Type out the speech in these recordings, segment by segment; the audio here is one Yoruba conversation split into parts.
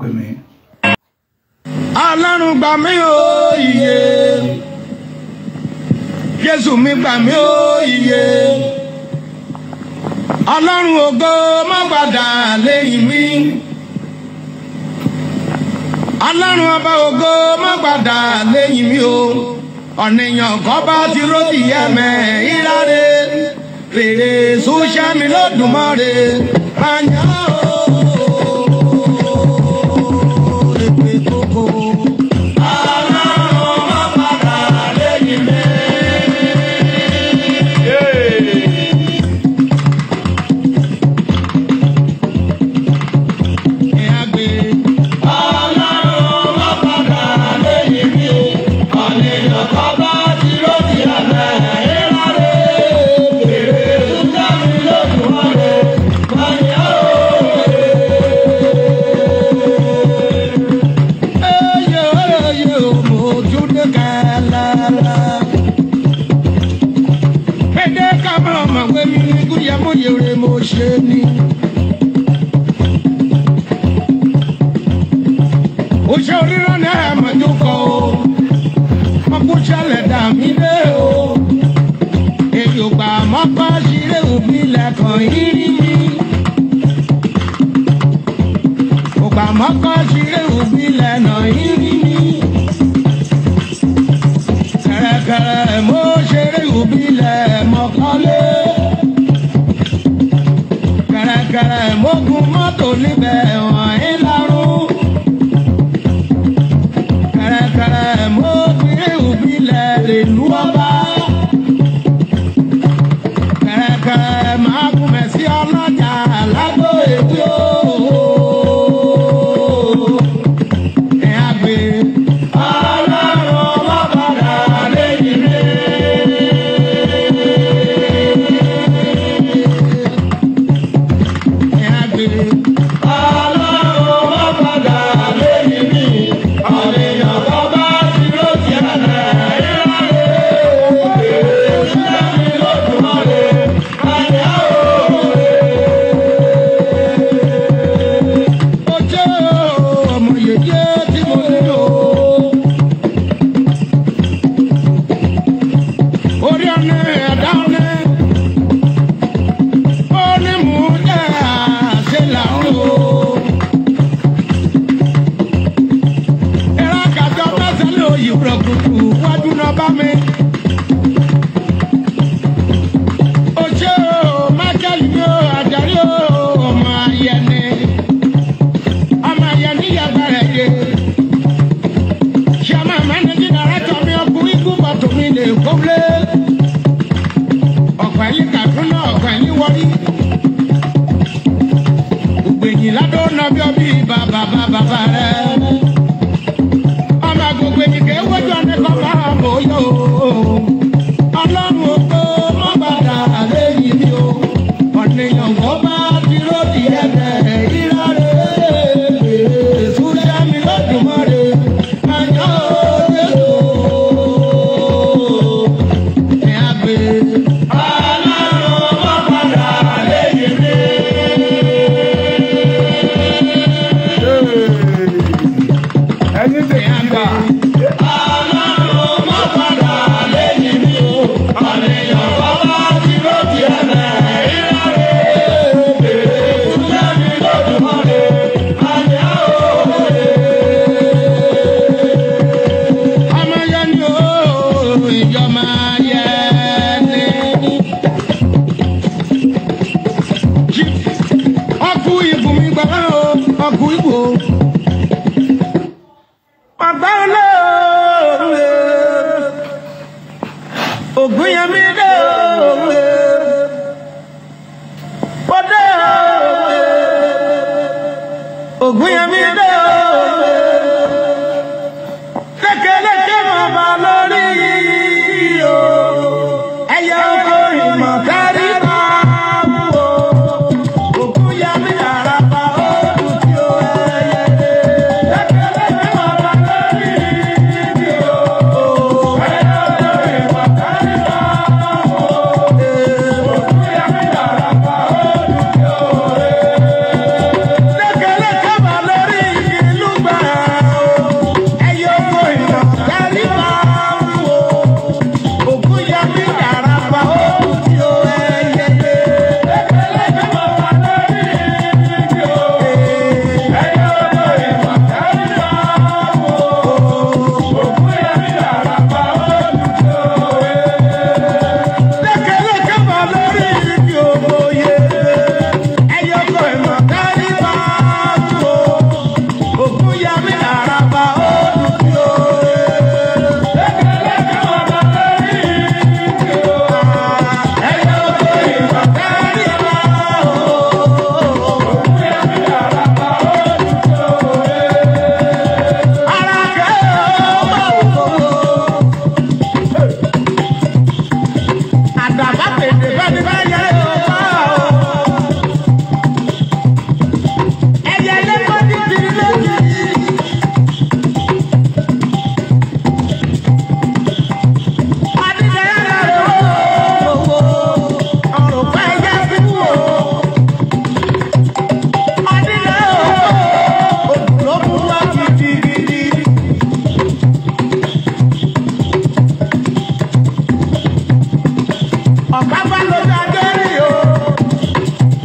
pè mí. Ọlọ́run gbà mí o iye, Jésù mi gbà mí o iye, Ọlọ́run ògo má padà lẹ́yìn mi, Ọlọ́run ọba ògo má padà lẹ́yìn mi o, ọ̀nìyàn kọ́ bá ti rótì ẹ̀mẹ́ ìráre, fèrè sóṣẹ́ mi lódùmarè, máa yàn ó.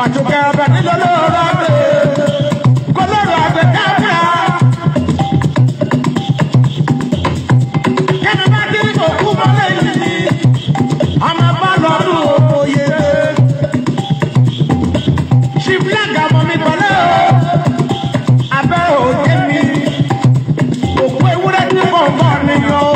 Àtúkẹ́ ọbẹ̀ nílò lóòrò àgbẹ̀. Kó lóòrò àgbẹ̀ káfíà. Kẹ́mi bá kí kò kú mọ́lẹ̀ yìí. A máa bá lọ́dún òye. Ṣìbílẹ̀gà mọ̀ mi pẹ̀lẹ́ o. Abẹ́ òde mi. Òkú ewúrẹ́ tí kò bọ̀ nìyẹn o.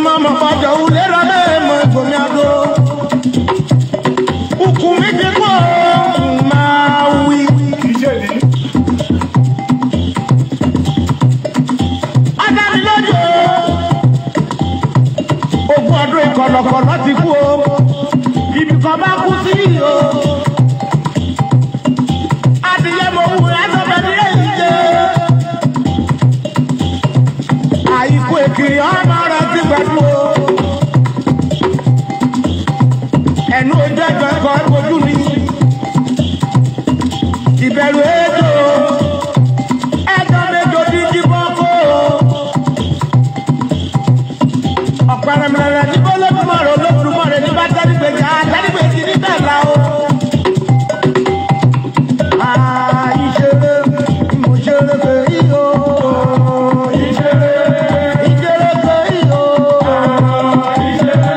mama bàjọ́ ulé ra mẹ́mọ́ ìgbòmí àgọ́. Ukù mi ti kọ́ máa wí. Adánilájọ́ ogún ọdún ìkọlọ̀kọlọ̀ ti kú o. Ibi kan bá kú sí o. Adìyẹ mo wù ẹ́sọ̀bẹ̀ ní èyí jẹ́. Àìkú èkìrì ọmọ rẹ̀ ti pẹ̀lú o. Ẹnu ojú ẹjọ́ ẹ̀kọ́ ojú ni. Ìbẹ̀rù ètò ẹjọ́ méjò ti jí bọ́kọ́. Ọ̀pẹ̀rẹ̀mẹ̀rẹ̀ ní bọ́lọ́dúnmọ̀rẹ̀ olódùmọ̀rẹ̀ ní bá tẹ́lifẹ̀jì àtẹ́lifẹ̀jì ní bẹ́ẹ̀lá o. Ìṣeré ìmọ̀ṣeré fèyí o. Ìṣeré ìṣeré fèyí o. Ìṣeré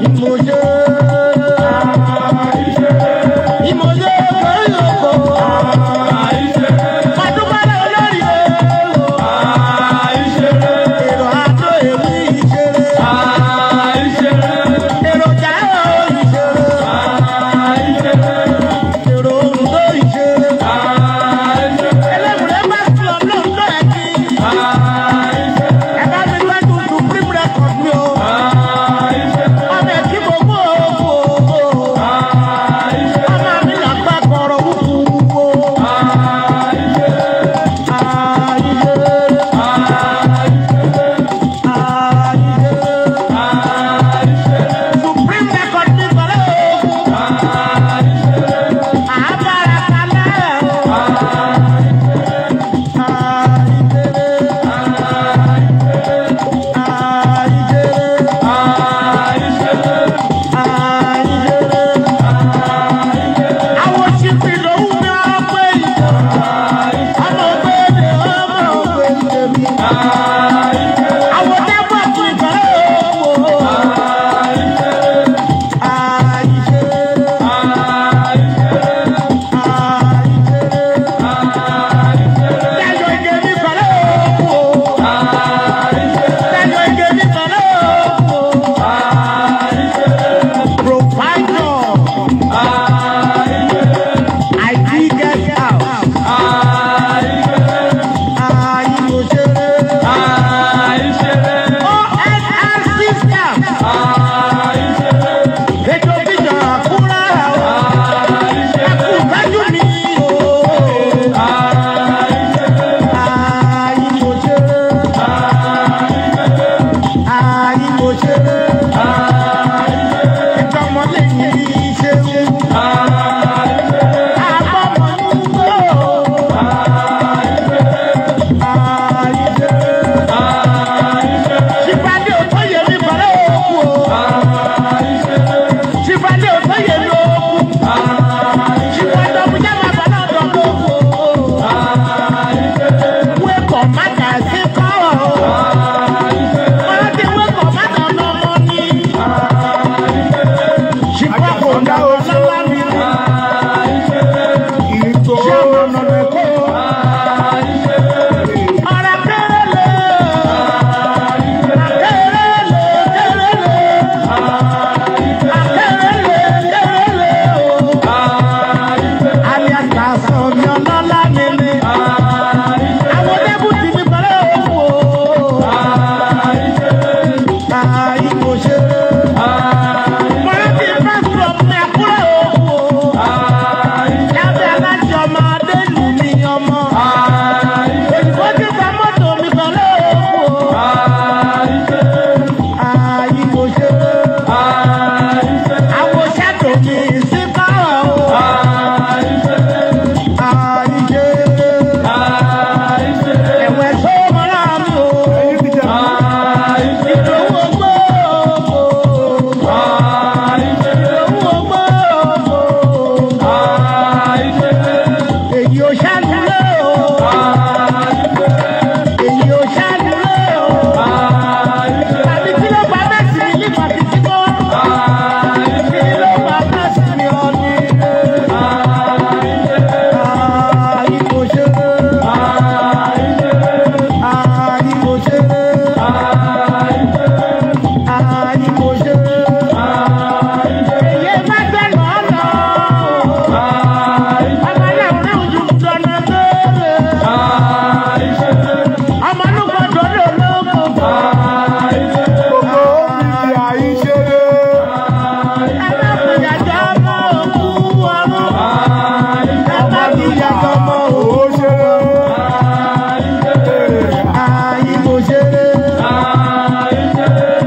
ìmọ̀ṣeré.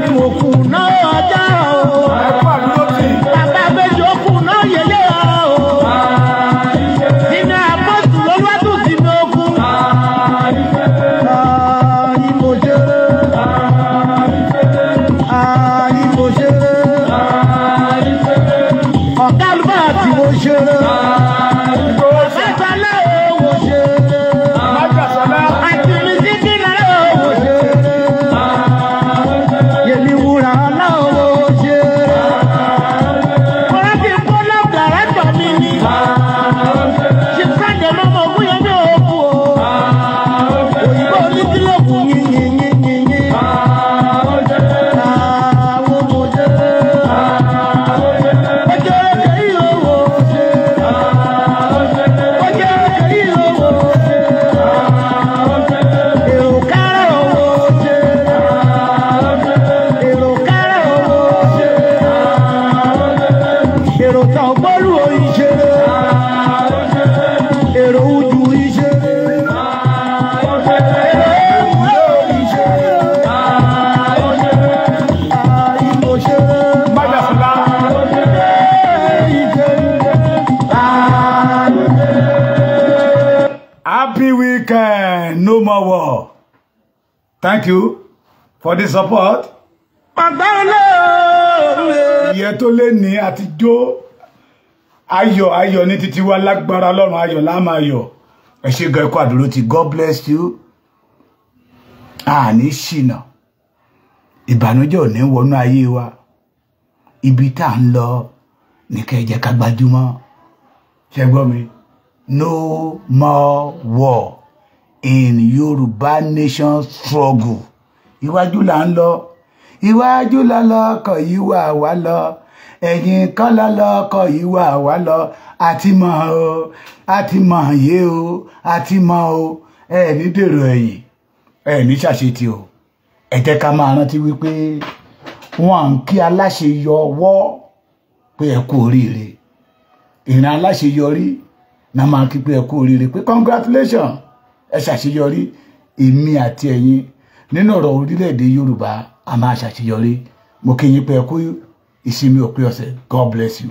Ìwòkù náà ọjà o. Bàbá méjì ó kù náà yẹlé o. Nínú àpótù lọ́wọ́ tó ti ní okun. Ìmọ̀jẹ̀rẹ̀. Ìmọ̀jẹ̀rẹ̀. Ọ̀gá àlùbá àti ìmọ̀jẹ̀rẹ̀. Happy weekend, no more war. Thank you for the support. Iye tó lé ní àtijọ́ ayọ̀ ní títí wa lágbára Ọlọ́run ayọ̀ la máa yọ̀. Ẹ ṣé gan ẹ̀kọ́ àdúró ti God bless you. Àní ṣìnà. Ìbànújẹ́ ò ní wọnú ayé wa. Ibi tá ń lọ ní kẹ́ jẹ́ ká gbájúmọ́. Ṣé gbọ́ mi? No more war in Yoruba nation struggle. Iwájú là ń lọ. Iwájú la lọ́kọ̀ yìí wà wá lọ. Ẹ̀yìn kọ́ la lọ́kọ̀ yìí wà wá lọ. Àti mọ̀ o, àti mọ̀ yé o, àti mọ̀ o. Ẹ ní dèrò ẹ̀yìn. Ẹ ní ṣàṣetì o. Ẹ jẹ́ ká máa rántí wípé wọ́n ń kí aláṣeyọwọ́ pé ẹ kú oríire. Ìran aláṣeyọrí na máa kí pé ẹ kú oríire pé congratulations ẹ ṣàṣeyọrí. Èmi àti ẹ̀yin nínú ọ̀rọ̀ orílẹ̀-èdè Yorùbá a máa ṣàṣeyọrí. Mo kí yín pé ẹ kú ìsinmi òpin ọ̀sẹ̀. God bless you.